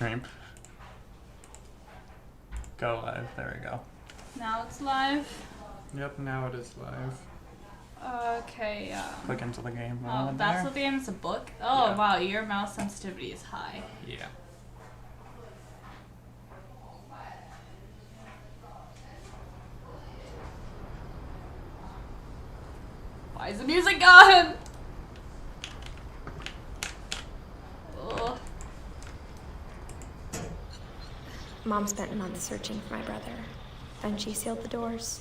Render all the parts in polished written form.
Stream. Go live. There we go. Now it's live. Yep, now it is live. Okay, Click into the game. Oh, that's there. what the game is, a book? Oh, Yeah. wow, your mouse sensitivity is high. Yeah. Why is the music gone? Ugh. Mom spent months searching for my brother. Then she sealed the doors.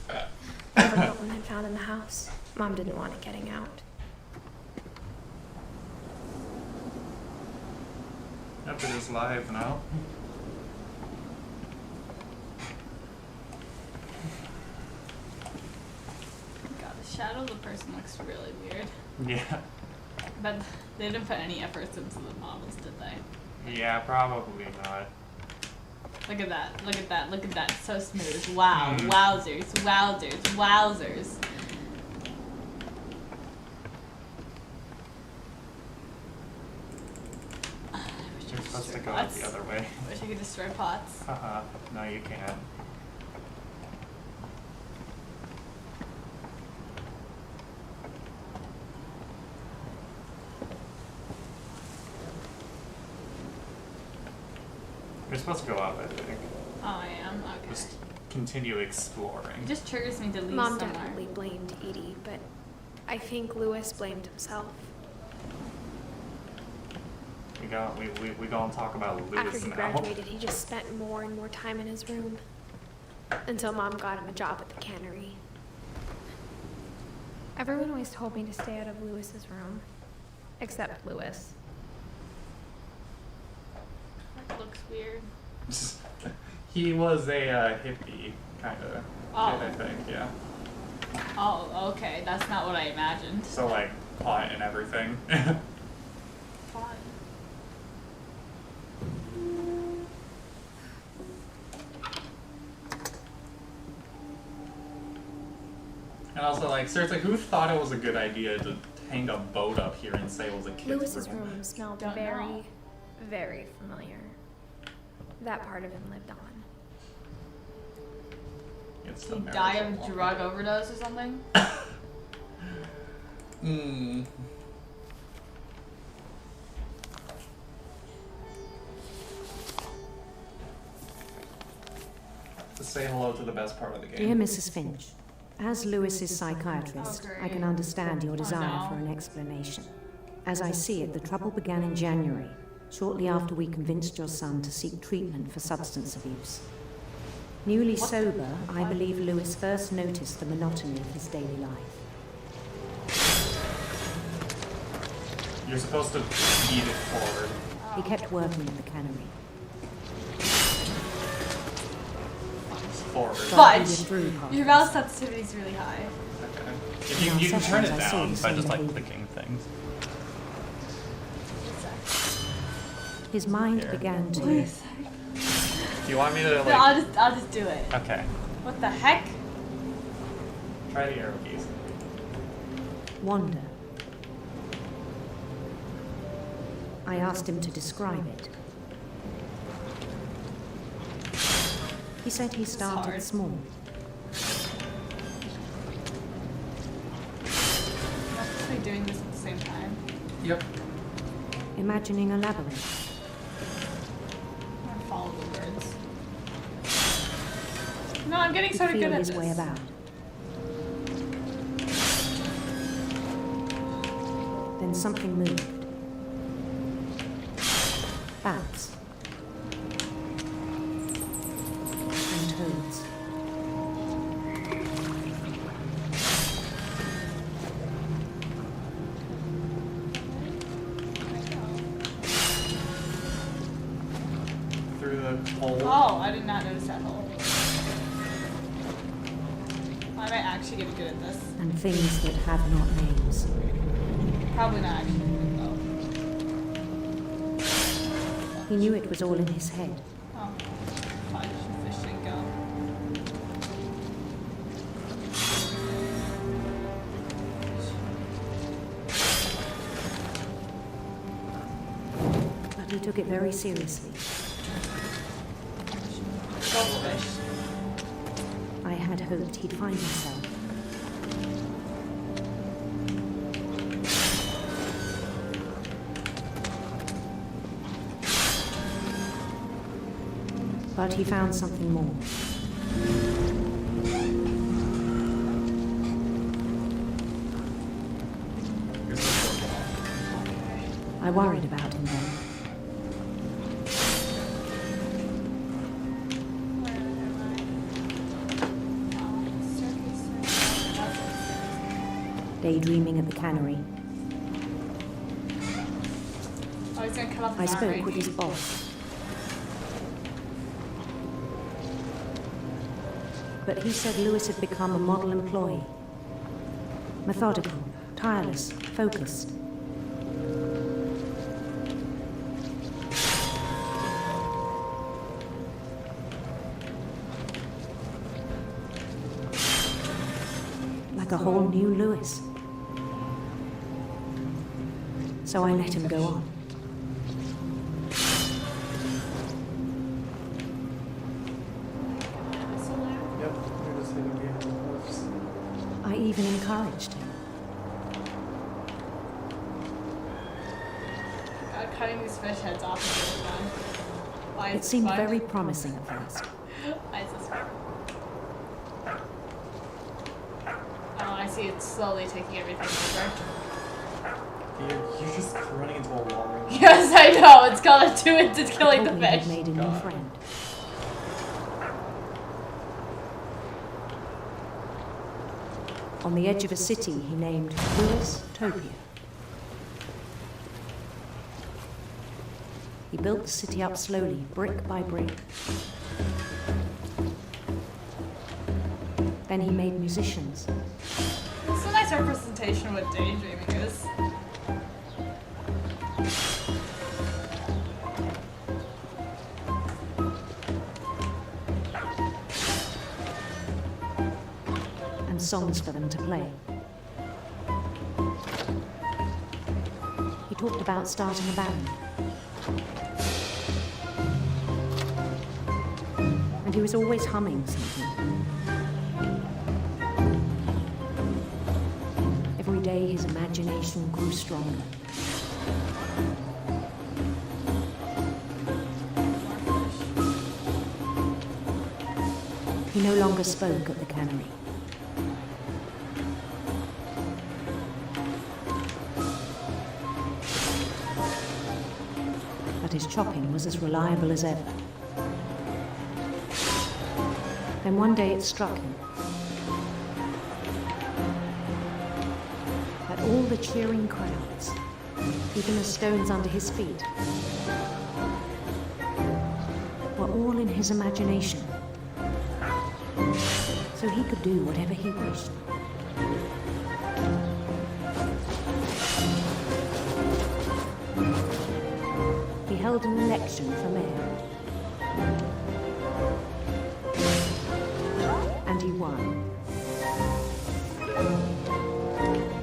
I forgot what I'd found in the house. Mom didn't want it getting out. Yep, it is live now. God, the shadow of the person looks really weird. Yeah. But they didn't put any efforts into the models, did they? Yeah, probably not. Look at that, look at that, look at that. So smooth. Wow, Mm. wowzers, wowzers, wowzers. You're supposed to go out the other way. Wish I could destroy pots. Haha. No, you can't. You're supposed to go out, I think. Oh, I am? Okay. Just continue exploring. It just triggers me to leave Mom somewhere. definitely blamed Edie, but I think Lewis blamed himself. We go and talk about Lewis After he now. graduated, he just spent more and more time in his room. Until Mom got him a job at the cannery. Everyone always told me to stay out of Lewis's room. Except Lewis. That looks weird. He was a hippie kind of Oh. kid, I think. Yeah. Oh, okay. That's not what I imagined. So like pot and everything. Fun. And also, like, seriously, who thought it was a good idea to hang a boat up here and say it was a kid's Lewis's room? room smelled Don't very, know. very familiar. That part of him lived on. It's Did the he die marriage of law. drug overdose or something? Hmm. Let's say hello to the best part of the Dear game. Mrs. Finch, as Lewis's psychiatrist, Oh, I can great. understand your Oh, desire no. for an explanation. As I see it, the trouble began in January, shortly after we convinced your son to seek treatment for substance abuse. Newly sober, I believe Lewis first noticed the monotony of his daily life. You're supposed to feed it forward. He kept working at the cannery. Forward. Fudge! He withdrew part Your of mouse sensitivity is really high. Okay. If you can turn it Sometimes I saw down the by same just like behavior. clicking things. His mind Here. began to... Do you want me to No, like? I'll just do it. Okay. What the heck? Try the arrow keys. wander. I asked him to describe it. He said he started hard. small. I'm actually doing this at the same time. Yep. Imagining a labyrinth. I'm gonna follow the words. No, I'm getting He'd sort of feel good at his this. way about. Then something moved. Bats. And toads. Through the hole. Oh, I did not notice that hole. I might actually get good at this. And things that have not names. Probably not actually. He knew it was all in his head. Oh, fudge, fish and go. he took it very seriously. Goldfish. I had hoped he'd find himself. But he found something more. Here's the football. I worried about him then. Daydreaming at the cannery, Oh, he's gonna cut off I his arm, spoke right? with his boss. But he said Lewis had become a model employee. Methodical, tireless, focused. Like a whole new Lewis. So I let him go on. Yep, we're just hitting behind the cliffs. I even encouraged him. God, cutting these fish heads off is really fun. Why is It this seemed fun? very promising at first. Why is this fun? Oh, I see it's slowly taking everything over. You're just running into a wall right now. Yes, I know. It's gonna do it to killing the Told me he'd fish. made a new God. friend. On the edge of a city he named Lewis Topia. He built the city up slowly, brick by brick. Then he made musicians. It's a nice representation of what daydreaming is. And songs for them to play. He talked about starting a band. And he was always humming something. Every day his imagination grew stronger. He no longer spoke at the cannery. But his chopping was as reliable as ever. Then one day it struck him that all the cheering crowds, even the stones under his feet, were all in his imagination. So he could do whatever he wished. He held an election for mayor. And he won.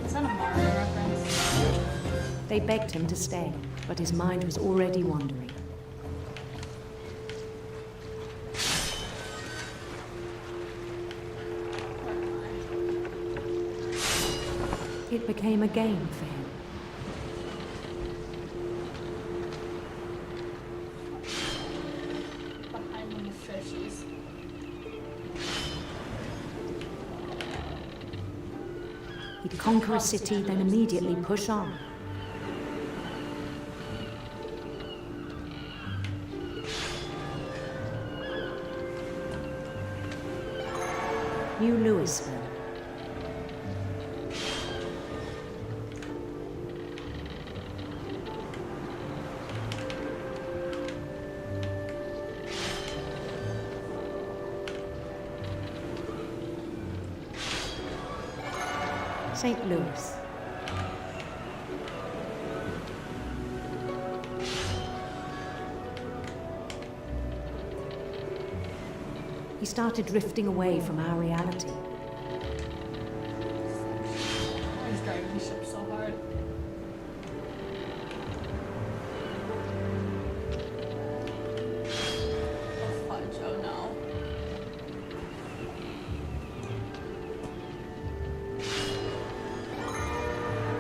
Is that a Mario reference? They begged him to stay, but his mind was already wandering. It became a game for him. Behind the fishies. He'd conquer a city, then immediately push on. New Louisville. St. Louis. He started drifting away from our reality. He's driving the ship so hard.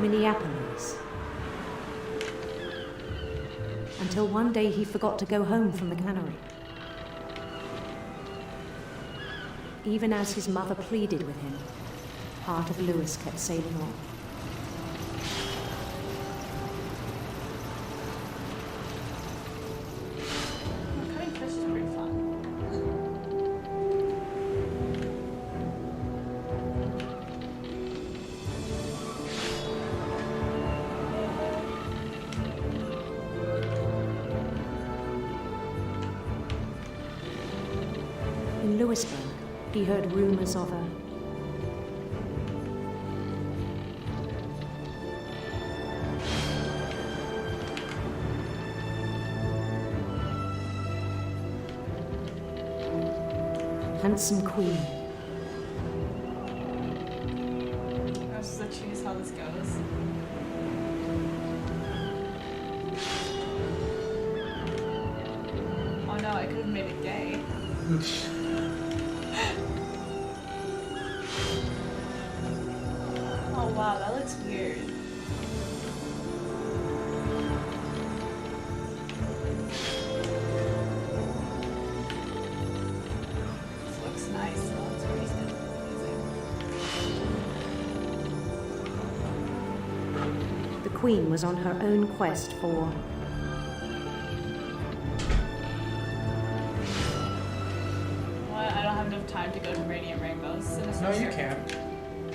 Minneapolis. Until one day he forgot to go home from the cannery. Even as his mother pleaded with him, part of Lewis kept sailing on. Cutting fish is pretty fun. In Lewisburg, he heard rumors of a handsome queen. I was just choose how this goes. Oh no, I could have made it gay. Oh wow, that looks weird. This looks nice, so it's pretty amazing. The queen was on her own quest for What? I don't have enough time to go to Radiant Rainbows. Sinister No, you Circle. can't.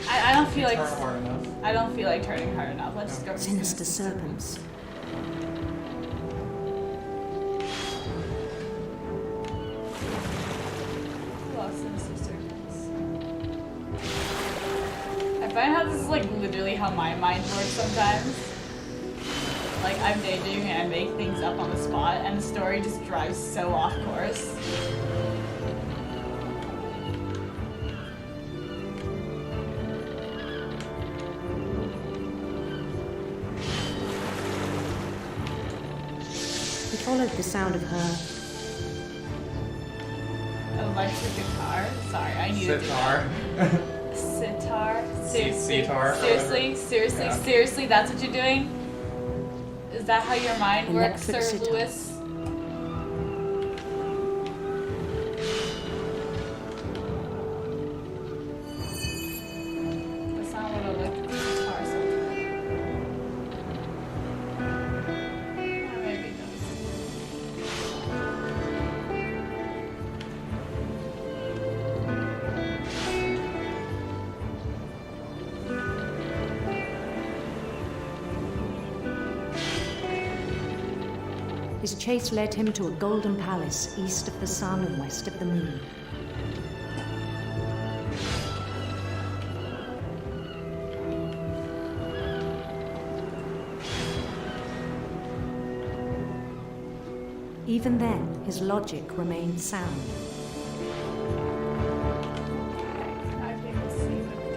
I don't feel like Turn hard enough. I don't feel like turning hard enough. Let's just go for sinister serpents. Love Sinister Circles. I find how this is like literally how my mind works sometimes. Like I'm daydreaming and I make things up on the spot and the story just drives so off course. He followed the sound of her Electric guitar. Sorry, I needed Sitar. sitar. Seriously, Sitar. seriously, Yeah. seriously. That's what you're doing. Is that how your mind works, Sir Electric sitar. Lewis? That's not what electric guitar sounds like. Or maybe it does. His chase led him to a golden palace east of the sun and west of the moon. Even then, his logic remained sound. I think we'll see what it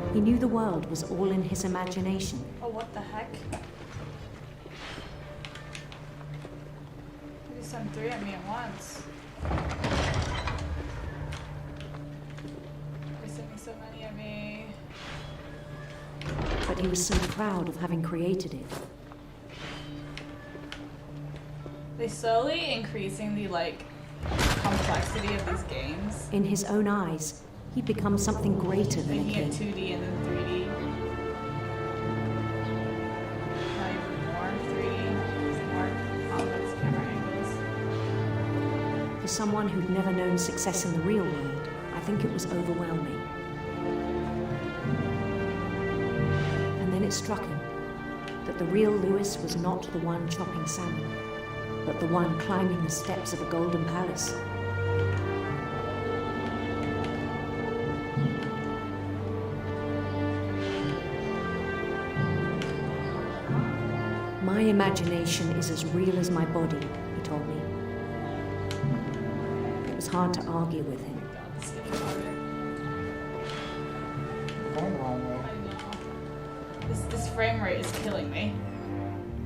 covers. He knew the world was all in his imagination. Oh, what the heck? You sent 3 at me at once. You're sending so many at me. But he was so proud of having created it. They slowly increasing the complexity of these games, In his own eyes, he'd become something greater than a making it king. 2D and then 3D. Not even more 3D. It's more complex camera angles. For someone who'd never known success in the real world, I think it was overwhelming. And then it struck him that the real Lewis was not the one chopping salmon, but the one climbing the steps of a golden palace. My imagination is as real as my body, he told me. It was hard to argue with him. God, this is getting harder. Going the wrong way. I know. This frame rate is killing me.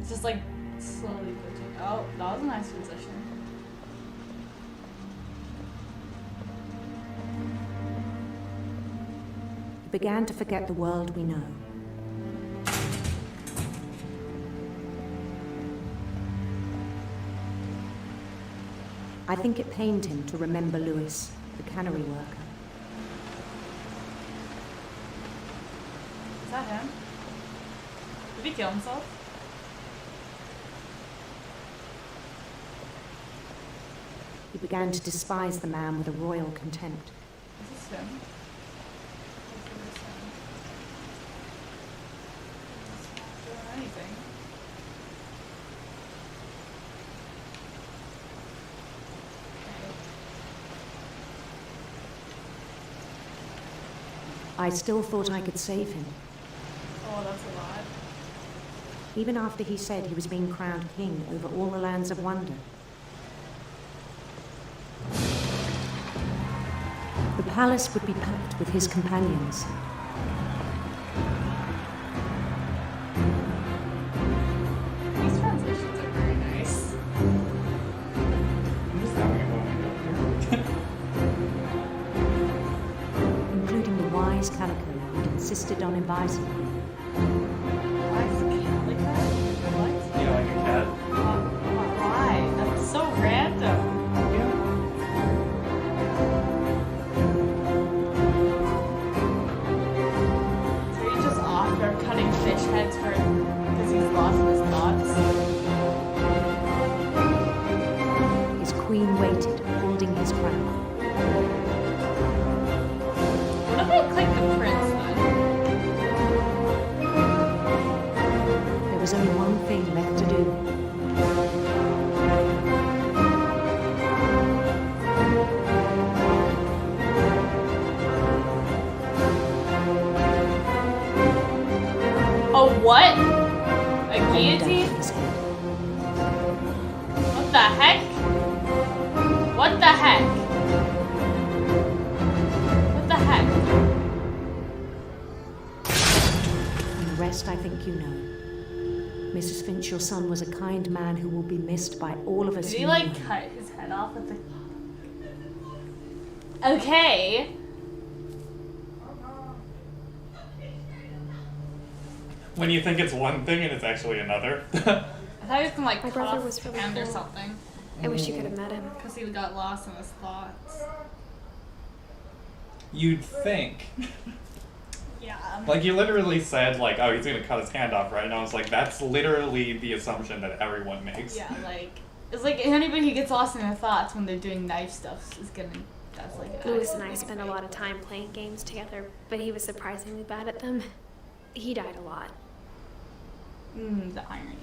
It's just like slowly glitching. Oh, that was a nice position. began to forget the world we know. I think it pained him to remember Lewis, the cannery worker. Is that him? Did he kill himself? He began to despise the man with a royal contempt. Is this him? Doing anything. I still thought I could save him. Oh, that's a lot. Even after he said he was being crowned king over all the lands of wonder. The palace would be packed with his companions. These transitions are very nice. I'm just having a moment here. Including the wise Calico who'd insisted on advising him. Why is it like that? What? Yeah, like a cat. Why? That's so random. So he's just off there cutting fish heads for because he's lost in his thoughts. His queen waited, holding his crown. What if I click the prince then? There was only one thing left to do. Oh, what? A Then guillotine? dumped his head. What the heck? What the heck? What the heck? And the rest I think you know. Mrs. Finch, your son was a kind man who will be missed by all of us. Did he who like knew him. cut his head off with the... Okay. When you think it's one thing and it's actually another. I thought he was gonna like My cut brother off was his really hand or cool. something. I wish you could have met him. Because he got lost in his thoughts. You'd think. Yeah. Like, you literally said, like, oh, he's gonna cut his hand off, right? And I was like, that's literally the assumption that everyone makes. Yeah, like... It's like anybody who gets lost in their thoughts when they're doing knife stuff is gonna... That's like... Lewis and I spent a lot of time playing games together, but he was surprisingly bad at them. He died a lot. The irony.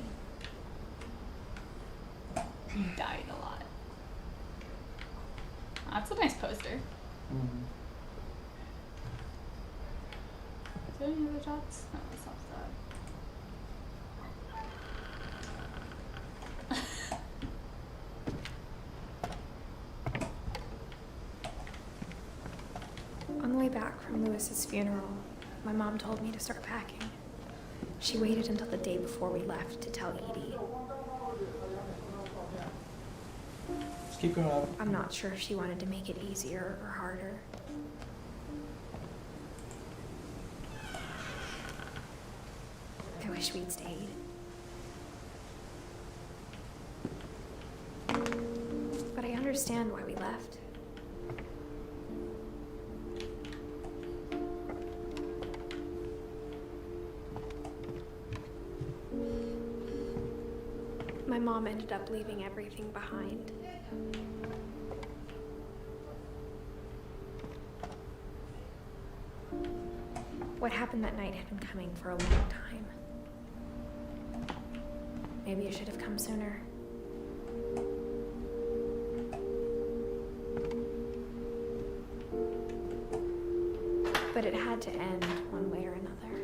He died a lot. That's a nice poster. Mhm. Is there any other shots? No, that's not that. On the way back from Lewis's funeral, my mom told me to start packing. She waited until the day before we left to tell Edie. Just keep going up. I'm not sure if she wanted to make it easier or harder. I wish we'd stayed. But I understand why we left. My mom ended up leaving everything behind. What happened that night had been coming for a long time. Maybe it should have come sooner. But it had to end one way or another.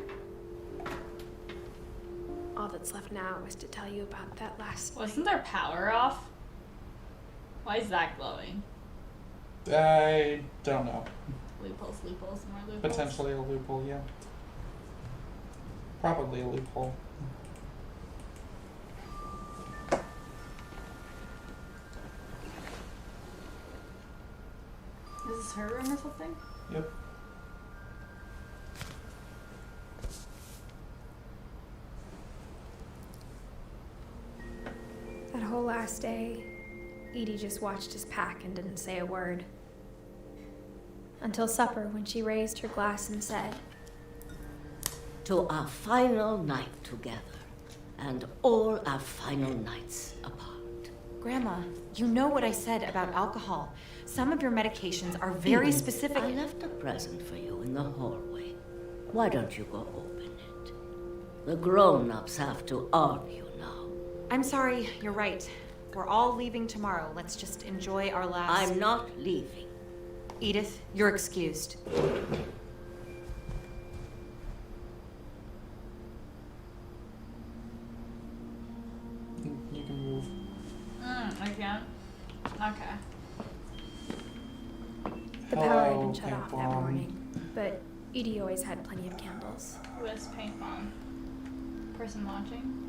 All that's left now is to tell you about that last night. Wasn't their power off? Why is that glowing? I don't know. Loopholes, more loopholes. Potentially a loophole, yeah. Probably a loophole. Is this her room or something? Yep. last day, Edie just watched us pack and didn't say a word. Until supper, when she raised her glass and said, "To our final night together, and all our final nights apart." Grandma, you know what I said about alcohol. Some of your medications are very specific. I left a present for you in the hallway. Why don't you go open it? The grown-ups have to argue now. I'm sorry, you're right. We're all leaving tomorrow. Let's just enjoy our last... I'm not leaving. Edith, you're excused. You can move. I can't. Okay. the power had been Hello, shut Pink off that Bomb. morning, but Edie always had plenty of candles. Who is Paint Bomb? Person launching?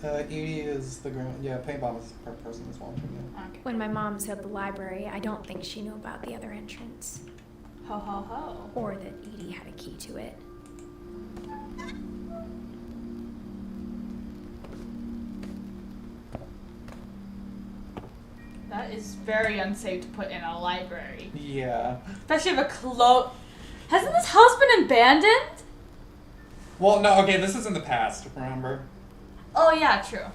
Edie is the ground. Yeah, Paint Bomb is the person that's watching you. Okay. When my mom said the library, I don't think she knew about the other entrance, Ho ho ho. or that Edie had a key to it. That is very unsafe to put in a library. Yeah. Especially if a Hasn't this house been abandoned? Well, no, okay, this is in the past, remember? Oh yeah, true.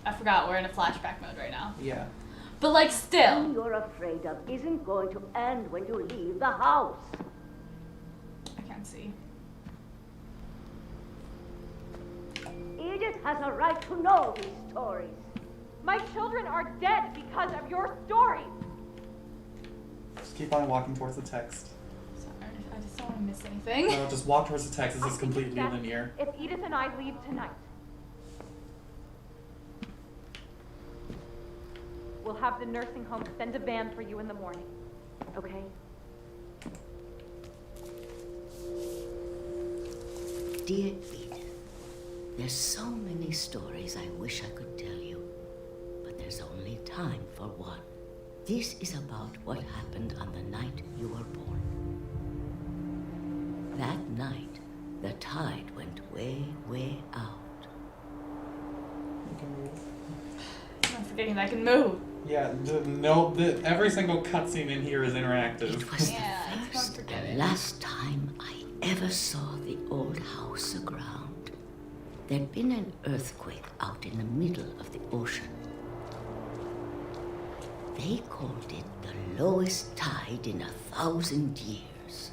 I forgot we're in a flashback mode right now. Yeah. But like What still. you're afraid of isn't going to end when you leave the house. I can't see. Edith has a right to know these stories. My children are dead because of your story. Just keep on walking towards the text. Sorry, I just don't want to miss anything. No, just walk towards the text. This I is think it's completely best linear. If Edith and I leave tonight, we'll have the nursing home send a van for you in the morning. Okay? Dear Edith, there's so many stories I wish I could tell you, but there's only time for one. This is about what happened on the night you were born. That night, the tide went way, way out. You can move. I'm forgetting that I can move. Yeah, every single cutscene in here is interactive. It was Yeah, I the can't first forget and it. last time I ever saw the old house aground. There'd been an earthquake out in the middle of the ocean. They called it the lowest tide in 1,000 years.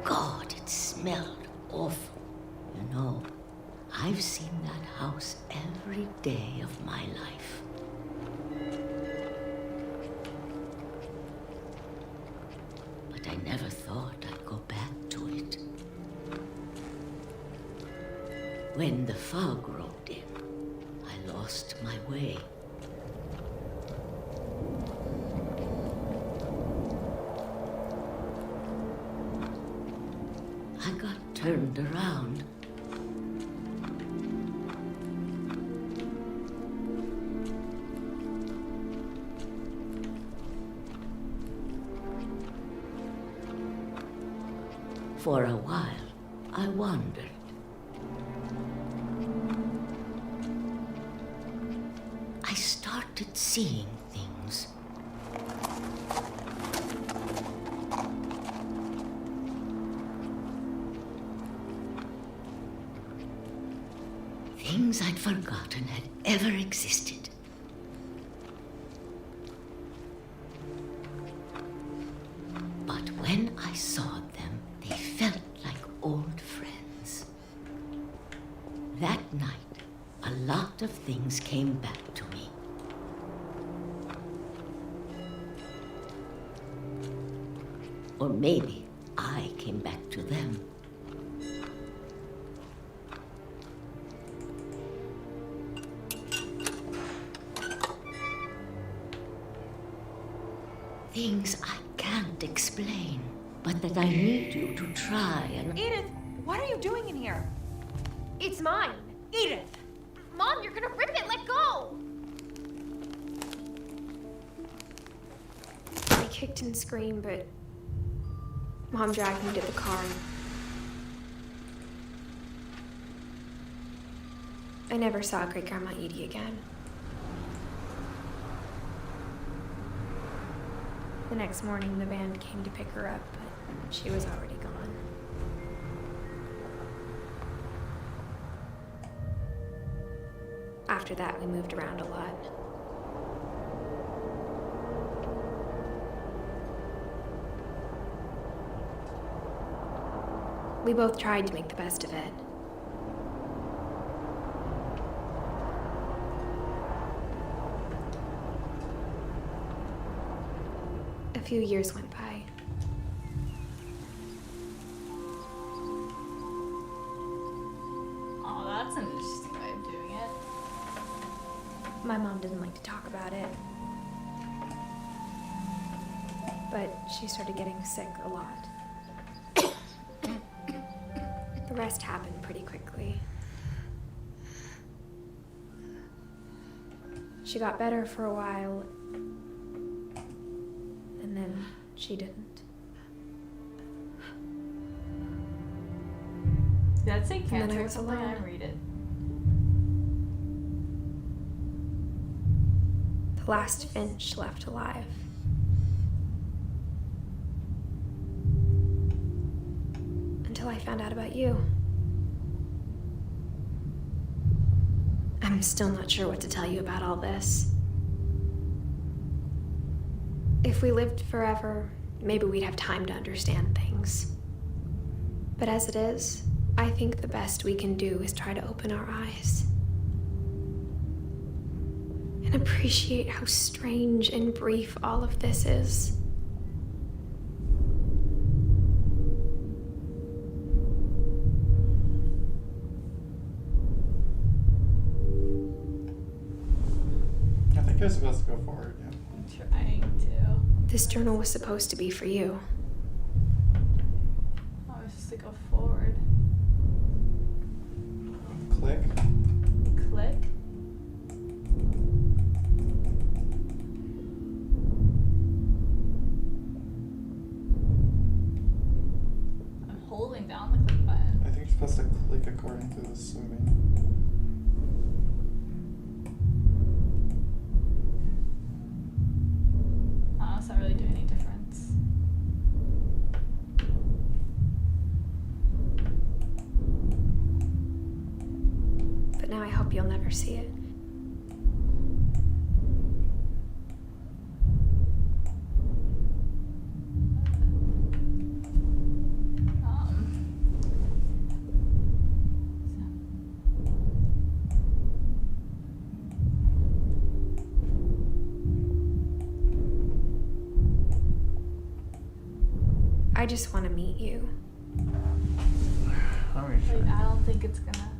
God, it smelled awful. You know, I've seen that house every day of my life. But I never thought I'd go back to it. When the fog rolled in, I lost my way. I got turned around. For a while, I wandered. I started seeing things. Things I'd forgotten had ever existed. But when I saw them, they felt like old friends. That night, a lot of things came back to me. Or maybe I came back to them. Things I can't explain, but that I need you to try and... Edith, what are you doing in here? It's mine! Edith! Mom, you're gonna rip it. Let go. I kicked and screamed, but Mom dragged me to the car. I never saw Great Grandma Edie again. The next morning, the band came to pick her up, but she was already gone. After that, we moved around a lot. We both tried to make the best of it. A few years went by. Oh, that's an interesting way of doing it. My mom didn't like to talk about it, but she started getting sick a lot. The rest happened pretty quickly. She got better for a while, and then she didn't. Did that say And then cancer I or was something? I alone. didn't read it. The last Finch left alive. Until I found out about you. I'm still not sure what to tell you about all this. If we lived forever, maybe we'd have time to understand things. But as it is, I think the best we can do is try to open our eyes. And appreciate how strange and brief all of this is. I think you're supposed to go forward, yeah. I'm trying to. This journal was supposed to be for you. Oh, I was just to go forward. Click. Click. I'm holding down the click button. I think you're supposed to click according to the swimming. Oh, it's not really doing any difference. But now I hope you'll never see it. I just want to meet you. Let me Like, I don't think it's gonna.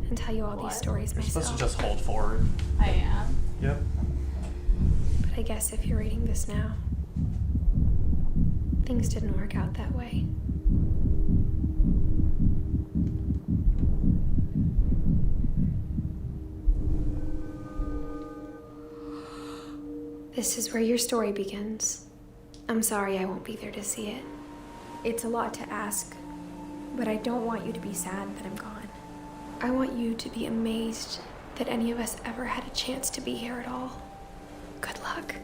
And tell you all What? these stories You're supposed myself. to just hold forward. I am. Yep. But I guess if you're reading this now, things didn't work out that way. This is where your story begins. I'm sorry I won't be there to see it. It's a lot to ask, but I don't want you to be sad that I'm gone. I want you to be amazed that any of us ever had a chance to be here at all. Good luck.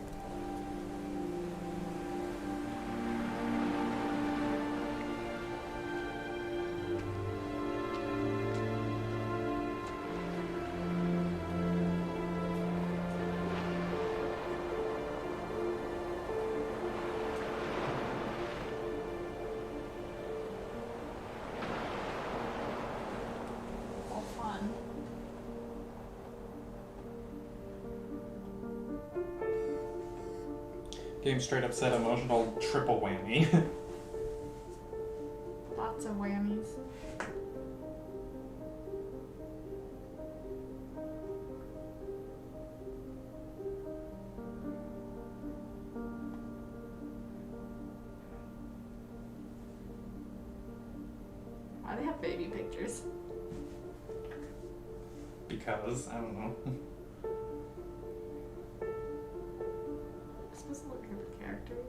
All fun. Game straight up said emotional triple whammy. Lots of whammies. Why do they have baby pictures? Because, I don't know. It's supposed to look good for characters.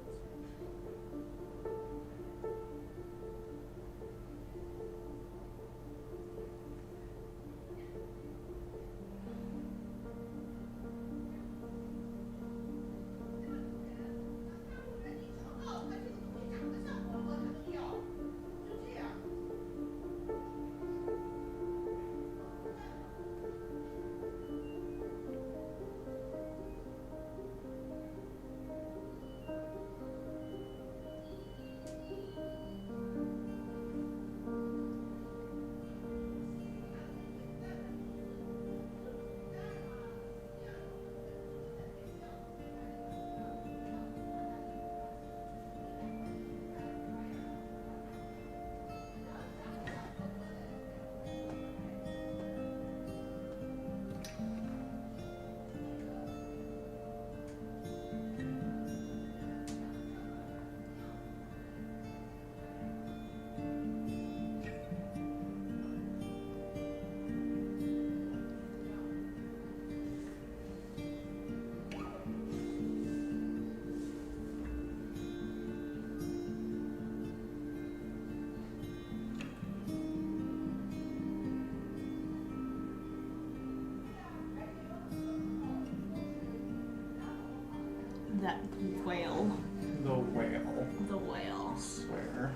That whale. The whale. The whale. I swear.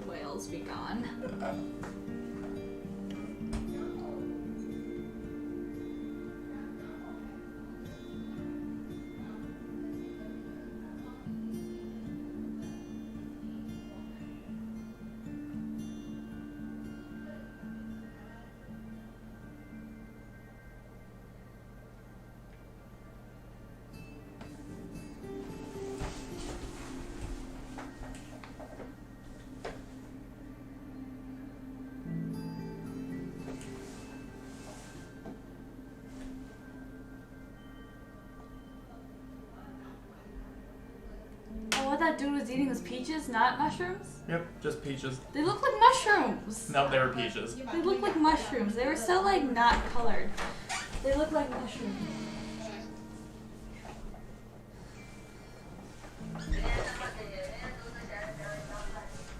Whales be gone. What that dude was eating was peaches, not mushrooms? Yep, just peaches. They look like mushrooms. No, they were peaches. They look like mushrooms. They were so like not colored. They look like mushrooms.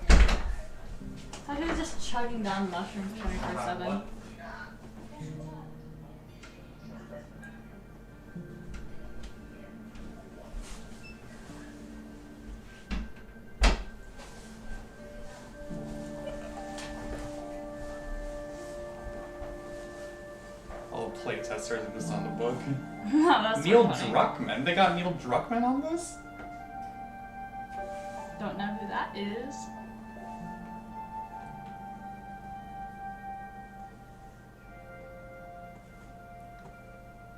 I thought he was just chugging down mushrooms 24/7. All the playtesters are just on the book. That's Neil so funny. Druckmann? They got Neil Druckmann on this? Don't know who that is.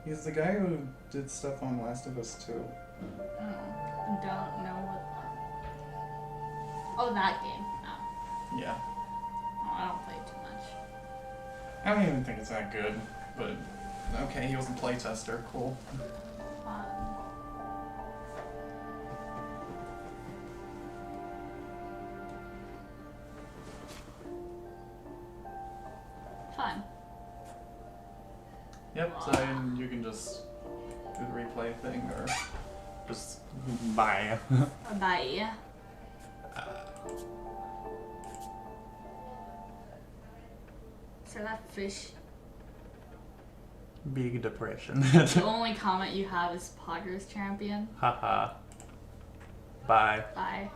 He's the guy who did stuff on Last of Us 2. Oh, don't know what. Oh, that game. Oh. Yeah. Oh, I don't play too much. I don't even think it's that good, but okay, he was a playtester. Cool. Fun. Yep, so you can just do the replay thing or just bye. Bye. So that fish. Big depression. The only comment you have is Poggers champion. Haha. Bye. Bye.